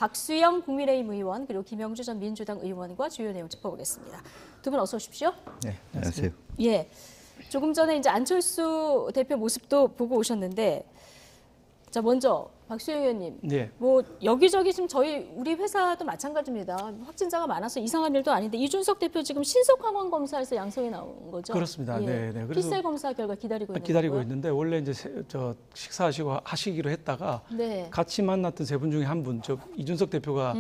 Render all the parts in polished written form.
박수영 국민의힘 의원 그리고 김영주 전 민주당 의원과 주요 내용 짚어보겠습니다. 두 분 어서 오십시오. 네, 안녕하세요. 예, 조금 전에 이제 안철수 대표 모습도 보고 오셨는데, 자 먼저 박수영 의원님, 네. 뭐 여기저기 지금 우리 회사도 마찬가지입니다. 확진자가 많아서 이상한 일도 아닌데 이준석 대표 지금 신속항원 검사에서 양성이 나온 거죠? 그렇습니다. 예. 네, 네. PCR 검사 결과 기다리고 있는데 원래 이제 식사하시고 하시기로 했다가 네. 같이 만났던 세 분 중에 한 분, 이준석 대표가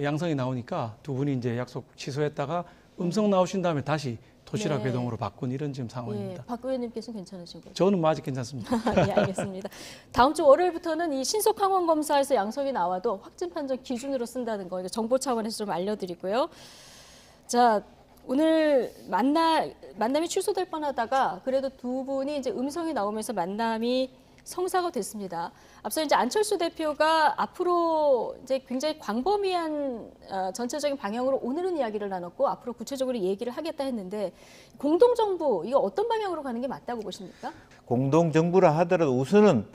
양성이 나오니까 두 분이 이제 약속 취소했다가 음성 나오신 다음에 다시 도시락 네. 배송으로 바꾼 이런 지금 상황입니다. 예, 박 의원님께서는 괜찮으신 거죠? 저는 뭐 아직 괜찮습니다. 예, 알겠습니다. 다음 주 월요일부터는 이 신속 항원 검사에서 양성이 나와도 확진 판정 기준으로 쓴다는 거 정보 차원에서 좀 알려드리고요. 자, 오늘 만남이 취소될 뻔하다가 그래도 두 분이 이제 음성이 나오면서 만남이 성사가 됐습니다. 앞서 이제 안철수 대표가 앞으로 이제 굉장히 광범위한 전체적인 방향으로 오늘은 이야기를 나눴고 앞으로 구체적으로 얘기를 하겠다 했는데 공동정부 이거 어떤 방향으로 가는 게 맞다고 보십니까? 공동정부라 하더라도 우선은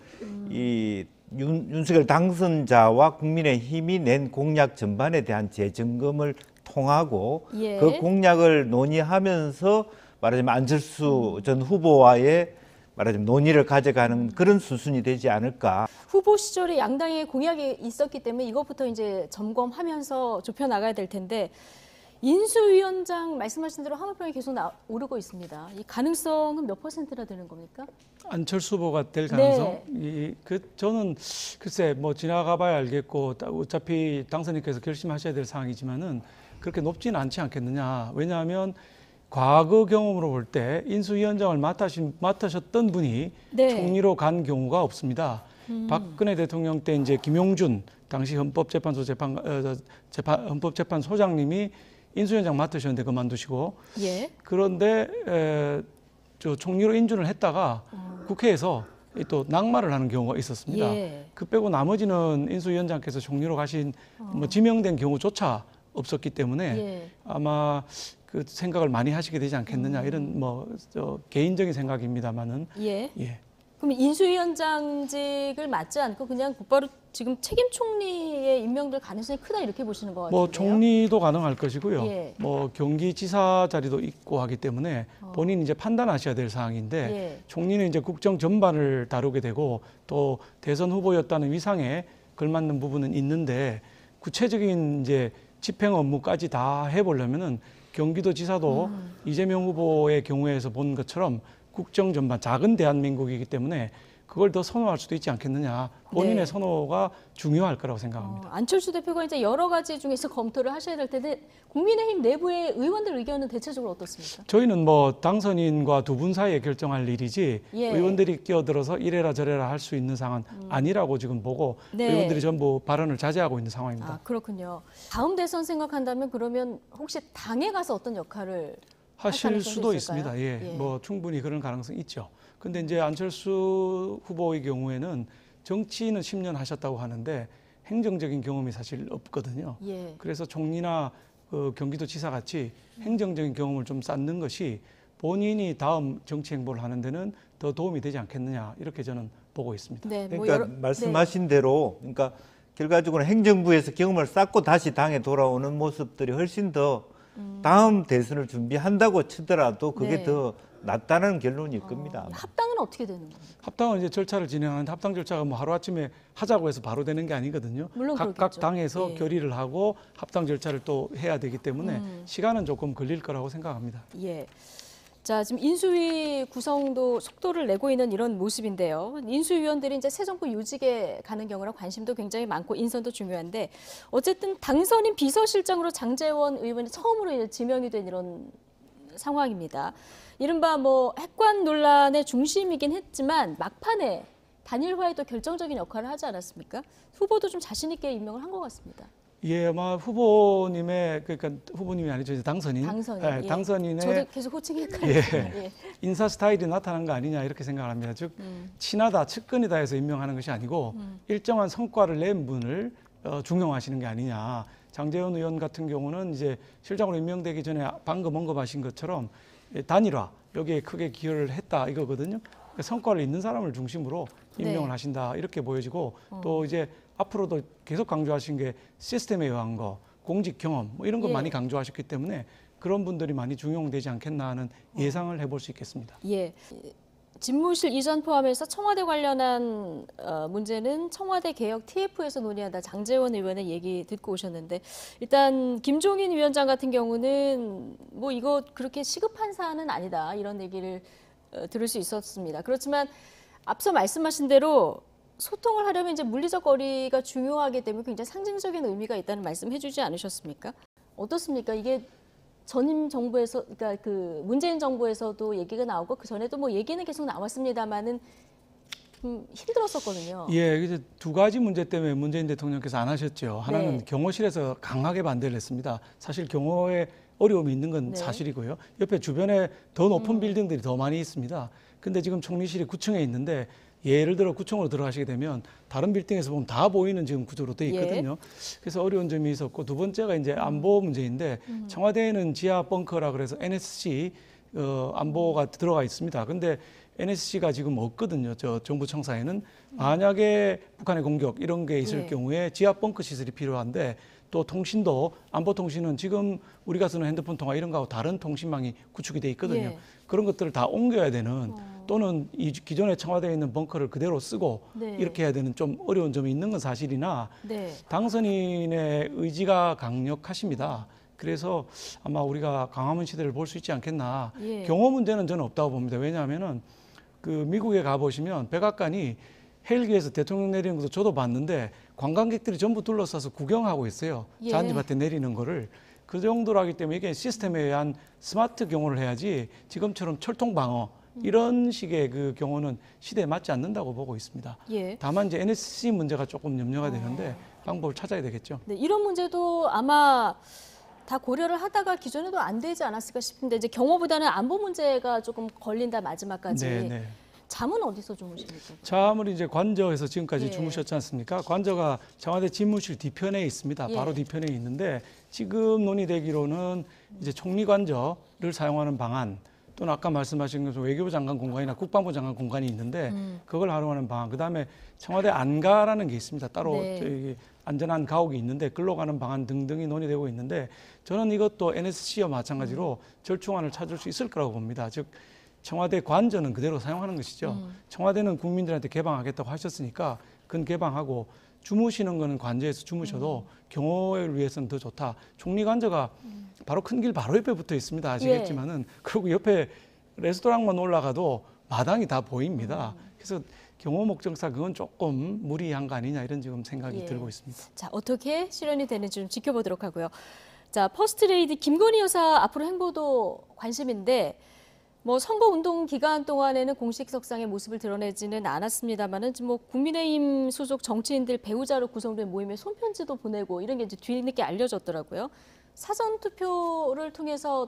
이 윤석열 당선자와 국민의힘이 낸 공약 전반에 대한 재점검을 통하고 예. 그 공약을 논의하면서 말하자면 안철수 전 후보와의 말하자면 논의를 가져가는 그런 수순이 되지 않을까. 후보 시절에 양당의 공약이 있었기 때문에 이것부터 이제 점검하면서 좁혀 나가야 될 텐데 인수위원장 말씀하신 대로 화물평이 계속 오르고 있습니다. 이 가능성은 몇 %나 되는 겁니까? 안철수 후보가 될 가능성? 네. 저는 글쎄 뭐 지나가봐야 알겠고 어차피 당선인께서 결심하셔야 될 상황이지만은 그렇게 높지는 않지 않겠느냐. 왜냐하면 과거 경험으로 볼 때 인수위원장을 맡으셨던 분이 네. 총리로 간 경우가 없습니다. 박근혜 대통령 때 이제 김용준 당시 헌법재판소장님이 인수위원장 맡으셨는데 그만두시고 예. 그런데 총리로 인준을 했다가 국회에서 또 낙마를 하는 경우가 있었습니다. 예. 그 빼고 나머지는 인수위원장께서 총리로 가신 뭐 지명된 경우조차 없었기 때문에 예. 아마 그 생각을 많이 하시게 되지 않겠느냐 이런 개인적인 생각입니다만은 예. 예. 그럼 인수위원장직을 맡지 않고 그냥 곧바로 지금 책임 총리의 임명될 가능성이 크다 이렇게 보시는 것 같은데요. 뭐 총리도 가능할 것이고요. 예. 뭐 경기지사 자리도 있고 하기 때문에 본인이 이제 판단하셔야 될 사항인데 예. 총리는 이제 국정 전반을 다루게 되고 또 대선 후보였다는 위상에 걸맞는 부분은 있는데 구체적인 이제 집행 업무까지 다 해보려면은 경기도지사도 이재명 후보의 경우에서 본 것처럼 국정 전반 작은 대한민국이기 때문에 그걸 더 선호할 수도 있지 않겠느냐. 본인의 네. 선호가 중요할 거라고 생각합니다. 안철수 대표가 이제 여러 가지 중에서 검토를 하셔야 될 텐데 국민의힘 내부의 의원들 의견은 대체적으로 어떻습니까? 저희는 뭐 당선인과 두 분 사이에 결정할 일이지 예. 의원들이 끼어들어서 이래라 저래라 할 수 있는 상황은 아니라고 지금 보고 네. 의원들이 전부 발언을 자제하고 있는 상황입니다. 아, 그렇군요. 다음 대선 생각한다면 그러면 혹시 당에 가서 어떤 역할을 하실 할 수도 가능성도 있습니다. 있을까요? 예, 예. 뭐 충분히 그런 가능성이 있죠. 근데 이제 안철수 후보의 경우에는 정치인은 10년 하셨다고 하는데 행정적인 경험이 사실 없거든요. 예. 그래서 총리나 경기도지사 같이 행정적인 경험을 좀 쌓는 것이 본인이 다음 정치 행보를 하는 데는 더 도움이 되지 않겠느냐 이렇게 저는 보고 있습니다. 네, 뭐 그러니까 여러- 말씀하신 대로 그러니까 결과적으로 행정부에서 경험을 쌓고 다시 당에 돌아오는 모습들이 훨씬 더 다음 대선을 준비한다고 치더라도 그게 네. 더 낫다는 결론일 겁니다. 아마. 합당은 어떻게 되는 겁니까? 합당은 이제 절차를 진행하는데 합당 절차가 뭐 하루아침에 하자고 해서 바로 되는 게 아니거든요. 물론 각각 그렇겠죠. 당에서 예. 결의를 하고 합당 절차를 또 해야 되기 때문에 시간은 조금 걸릴 거라고 생각합니다. 예. 자, 지금 인수위 구성도 속도를 내고 있는 이런 모습인데요. 인수위원들이 이제 새 정부 요직에 가는 경우라 관심도 굉장히 많고 인선도 중요한데 어쨌든 당선인 비서실장으로 장제원 의원이 처음으로 이제 지명이 된 이런 상황입니다. 이른바 뭐 핵관 논란의 중심이긴 했지만 막판에 단일화에도 결정적인 역할을 하지 않았습니까? 후보도 좀 자신 있게 임명을 한 것 같습니다. 예, 아마 후보님의 그러니까 후보님이 아니죠, 이제 당선인. 당선인. 예, 예. 당선인의 저도 계속 호칭이 헷갈려요. 예. 인사 스타일이 나타난 거 아니냐 이렇게 생각을 합니다. 즉 친하다, 측근이다 해서 임명하는 것이 아니고 일정한 성과를 낸 분을 중용하시는 게 아니냐. 장제원 의원 같은 경우는 이제 실장으로 임명되기 전에 방금 언급하신 것처럼 단일화 여기에 크게 기여를 했다 이거거든요. 그러니까 성과를 있는 사람을 중심으로 임명을 네. 하신다 이렇게 보여지고 또 이제 앞으로도 계속 강조하신 게 시스템에 의한 거, 공직 경험 뭐 이런 거 예. 많이 강조하셨기 때문에 그런 분들이 많이 중용되지 않겠나 하는 예상을 해볼 수 있겠습니다. 예. 집무실 이전 포함해서 청와대 관련한 문제는 청와대 개혁 TF에서 논의한다. 장제원 의원의 얘기 듣고 오셨는데 일단 김종인 위원장 같은 경우는 뭐 이거 그렇게 시급한 사안은 아니다 이런 얘기를 들을 수 있었습니다. 그렇지만 앞서 말씀하신 대로 소통을 하려면 이제 물리적 거리가 중요하기 때문에 굉장히 상징적인 의미가 있다는 말씀 해주지 않으셨습니까? 어떻습니까? 이게 전임 정부에서, 그러니까 그 문재인 정부에서도 얘기가 나오고 그 전에도 뭐 얘기는 계속 나왔습니다만은 좀 힘들었었거든요. 예, 이제 두 가지 문제 때문에 문재인 대통령께서 안 하셨죠. 하나는 네. 경호실에서 강하게 반대를 했습니다. 사실 경호에 어려움이 있는 건 네. 사실이고요. 옆에 주변에 더 높은 빌딩들이 더 많이 있습니다. 근데 지금 총리실이 9층에 있는데 예를 들어 9층으로 들어가시게 되면 다른 빌딩에서 보면 다 보이는 지금 구조로 돼 있거든요. 그래서 어려운 점이 있었고 두 번째가 이제 안보 문제인데 청와대에는 지하 벙커라 그래서 NSC 안보가 들어가 있습니다. 근데 NSC가 지금 없거든요. 저 정부 청사에는 만약에 북한의 공격 이런 게 있을 예. 경우에 지하 벙커 시설이 필요한데 또 통신도 안보 통신은 지금 우리가 쓰는 핸드폰 통화 이런 거하고 다른 통신망이 구축이 돼 있거든요. 예. 그런 것들을 다 옮겨야 되는 또는 이 기존에 청와대에 있는 벙커를 그대로 쓰고 네. 이렇게 해야 되는 좀 어려운 점이 있는 건 사실이나 네. 당선인의 의지가 강력하십니다. 그래서 아마 우리가 강화문 시대를 볼 수 있지 않겠나. 예. 경호 문제는 저는 없다고 봅니다. 왜냐하면은 그 미국에 가보시면 백악관이 헬기에서 대통령 내리는 것도 저도 봤는데 관광객들이 전부 둘러싸서 구경하고 있어요. 예. 잔디밭에 내리는 거를. 그 정도로 하기 때문에 이게 시스템에 의한 스마트 경호를 해야지 지금처럼 철통 방어 이런 식의 그 경호는 시대에 맞지 않는다고 보고 있습니다. 예. 다만 이제 NSC 문제가 조금 염려가 되는데 방법을 찾아야 되겠죠. 네, 이런 문제도 아마 다 고려를 하다가 기존에도 안 되지 않았을까 싶은데 이제 경호보다는 안보 문제가 조금 걸린다 마지막까지. 네, 네. 잠은 어디서 주무십니까? 잠을 이제 관저에서 지금까지 예. 주무셨지 않습니까? 관저가 청와대 집무실 뒤편에 있습니다. 예. 바로 뒤편에 있는데 지금 논의되기로는 이제 총리 관저를 사용하는 방안 또는 아까 말씀하신 것처럼 외교부 장관 공간이나 국방부 장관 공간이 있는데 그걸 활용하는 방안. 그다음에 청와대 안가라는 게 있습니다. 따로 네. 저기 안전한 가옥이 있는데 글로 가는 방안 등등이 논의되고 있는데 저는 이것도 NSC와 마찬가지로 절충안을 찾을 수 있을 거라고 봅니다. 즉 청와대 관저는 그대로 사용하는 것이죠. 청와대는 국민들한테 개방하겠다고 하셨으니까 그건 개방하고 주무시는 거는 관저에서 주무셔도 경호를 위해서는 더 좋다. 총리 관저가 바로 큰 길 바로 옆에 붙어 있습니다. 아시겠지만은 그리고 옆에 레스토랑만 올라가도 마당이 다 보입니다. 그래서 경호 목적상 그건 조금 무리한 거 아니냐 이런 지금 생각이 예. 들고 있습니다. 자, 어떻게 실현이 되는지 좀 지켜보도록 하고요. 자, 퍼스트레이디 김건희 여사 앞으로 행보도 관심인데 뭐 선거 운동 기간 동안에는 공식 석상의 모습을 드러내지는 않았습니다만은 뭐 국민의힘 소속 정치인들 배우자로 구성된 모임에 손편지도 보내고 이런 게 이제 뒤늦게 알려졌더라고요. 사전 투표를 통해서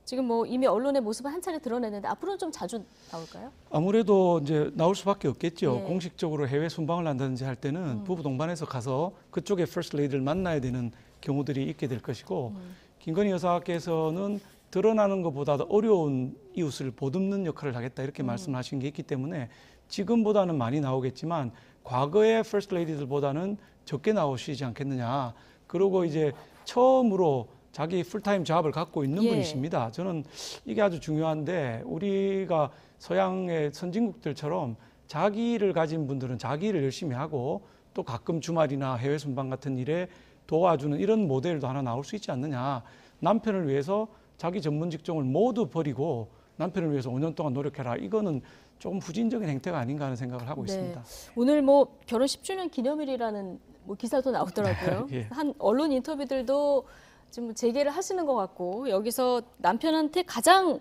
지금 뭐 이미 언론의 모습을 한 차례 드러냈는데 앞으로는 좀 자주 나올까요? 아무래도 이제 나올 수밖에 없겠죠. 네. 공식적으로 해외 순방을 한다든지 할 때는 부부 동반해서 가서 그쪽의 퍼스트 레이디를 만나야 되는 경우들이 있게 될 것이고 김건희 여사께서는 드러나는 것보다도 어려운 이웃을 보듬는 역할을 하겠다 이렇게 말씀하신 게 있기 때문에 지금보다는 많이 나오겠지만 과거의 퍼스트 레이디들보다는 적게 나오시지 않겠느냐. 그리고 이제 처음으로 자기 풀타임 잡을 갖고 있는 예. 분이십니다. 저는 이게 아주 중요한데 우리가 서양의 선진국들처럼 자기 일을 가진 분들은 자기 일을 열심히 하고 또 가끔 주말이나 해외 순방 같은 일에 도와주는 이런 모델도 하나 나올 수 있지 않느냐. 남편을 위해서 자기 전문 직종을 모두 버리고 남편을 위해서 5년 동안 노력해라. 이거는 조금 후진적인 행태가 아닌가 하는 생각을 하고 있습니다. 오늘 뭐 결혼 10주년 기념일이라는 뭐 기사도 나오더라고요. 예. 한 언론 인터뷰들도 지금 재개를 하시는 것 같고 여기서 남편한테 가장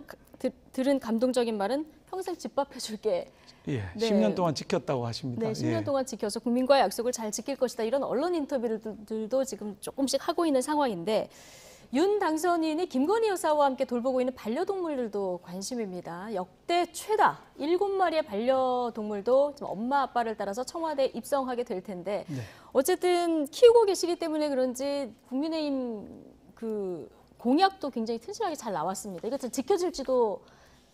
들은 감동적인 말은 평생 집밥해 줄게. 예, 네. 10년 동안 지켰다고 하십니다. 네, 10년 예. 동안 지켜서 국민과의 약속을 잘 지킬 것이다. 이런 언론 인터뷰들도 지금 조금씩 하고 있는 상황인데 윤 당선인이 김건희 여사와 함께 돌보고 있는 반려동물들도 관심입니다. 역대 최다 7마리의 반려동물도 지금 엄마 아빠를 따라서 청와대에 입성하게 될 텐데 네. 어쨌든 키우고 계시기 때문에 그런지 국민의힘 그 공약도 굉장히 튼실하게 잘 나왔습니다. 이거 지켜질지도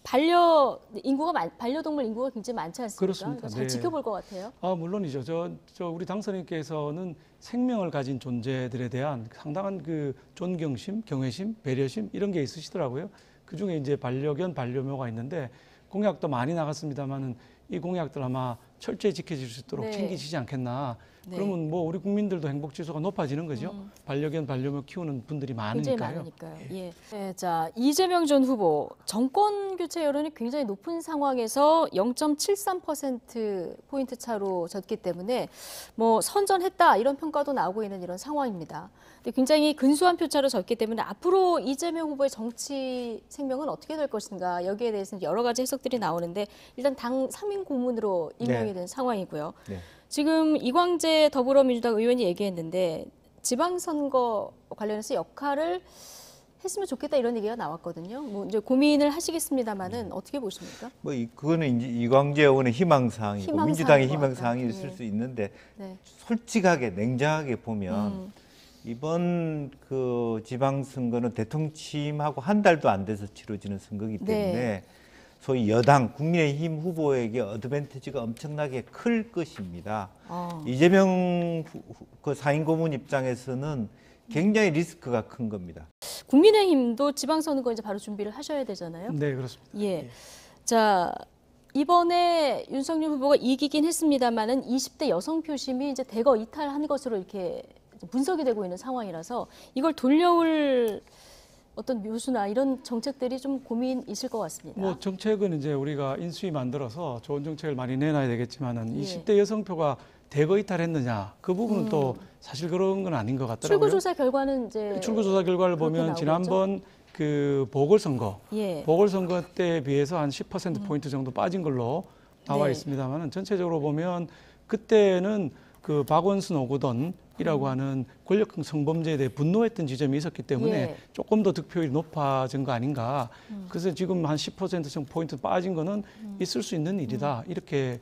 반려동물 인구가 굉장히 많지 않습니까? 그렇습니다. 그러니까 잘 네. 지켜볼 것 같아요. 물론이죠. 저 우리 당선인께서는 생명을 가진 존재들에 대한 상당한 그 존경심, 경외심, 배려심 이런 게 있으시더라고요. 그 중에 이제 반려견, 반려묘가 있는데 공약도 많이 나갔습니다만은 이 공약들 아마 철저히 지켜질 수 있도록 네. 챙기시지 않겠나. 네. 그러면 뭐 우리 국민들도 행복 지수가 높아지는 거죠. 반려견, 반려묘 키우는 분들이 굉장히 많으니까요. 많으니까요. 예. 네, 자, 이재명 전 후보 정권 교체 여론이 굉장히 높은 상황에서 0.73% 포인트 차로 졌기 때문에 뭐 선전했다 이런 평가도 나오고 있는 이런 상황입니다. 근데 굉장히 근소한 표차로 졌기 때문에 앞으로 이재명 후보의 정치 생명은 어떻게 될 것인가 여기에 대해서는 여러 가지 해석들이 나오는데 일단 당 3인 고문으로 임명이 된 상황이고요. 네. 지금 이광재 더불어민주당 의원이 얘기했는데 지방선거 관련해서 역할을 했으면 좋겠다 이런 얘기가 나왔거든요. 뭐 이제 고민을 하시겠습니다만은 어떻게 보십니까? 그거는 이제 이광재 의원의 희망사항이고 희망사항인 민주당의 것 희망사항일 같다. 예. 수 있는데 네. 솔직하게 냉정하게 보면 이번 그 지방선거는 대통령 취임하고 한 달도 안 돼서 치러지는 선거이기 때문에 네. 소위 여당 국민의힘 후보에게 어드밴티지가 엄청나게 클 것입니다. 이재명 그 4인 고문 입장에서는 굉장히 리스크가 큰 겁니다. 국민의힘도 지방선거 이제 바로 준비를 하셔야 되잖아요. 네, 그렇습니다. 예. 자, 이번에 윤석열 후보가 이기긴 했습니다만은 20대 여성 표심이 이제 대거 이탈한 것으로 이렇게 분석이 되고 있는 상황이라서 이걸 돌려올 어떤 묘수나 이런 정책들이 좀 고민이실 것 같습니다. 뭐 정책은 이제 우리가 인수위 만들어서 좋은 정책을 많이 내놔야 되겠지만은 예. 20대 여성표가 대거 이탈했느냐 그 부분은 또 사실 그런 건 아닌 것 같더라고요. 출구조사 결과는 이제 출구조사 결과를 그렇게 보면 나오겠죠? 지난번 그 보궐선거 예. 보궐선거 때에 비해서 한 10% 포인트 정도 빠진 걸로 나와 네. 있습니다만은 전체적으로 보면 그때는 그 박원순 오거돈이라고 하는 권력형 성범죄에 대해 분노했던 지점이 있었기 때문에 예. 조금 더 득표율이 높아진 거 아닌가. 그래서 지금 한 10% 정도 포인트 빠진 거는 있을 수 있는 일이다. 이렇게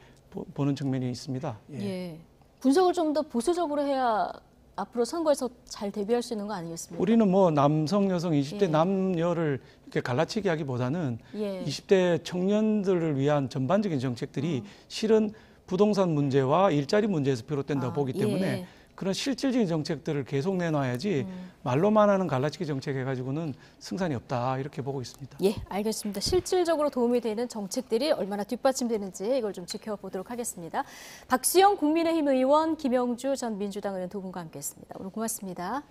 보는 측면이 있습니다. 예. 분석을 좀 더 보수적으로 해야 앞으로 선거에서 잘 대비할 수 있는 거 아니겠습니까? 우리는 뭐 남성, 여성, 20대 예. 남녀를 이렇게 갈라치기 하기보다는 예. 20대 청년들을 위한 전반적인 정책들이 실은 부동산 문제와 일자리 문제에서 비롯된다고 보기 때문에 예. 그런 실질적인 정책들을 계속 내놔야지 말로만 하는 갈라치기 정책 해가지고는 승산이 없다 이렇게 보고 있습니다. 예, 알겠습니다. 실질적으로 도움이 되는 정책들이 얼마나 뒷받침되는지 이걸 좀 지켜보도록 하겠습니다. 박수영 국민의힘 의원, 김영주 전 민주당 의원 두 분과 함께했습니다. 오늘 고맙습니다.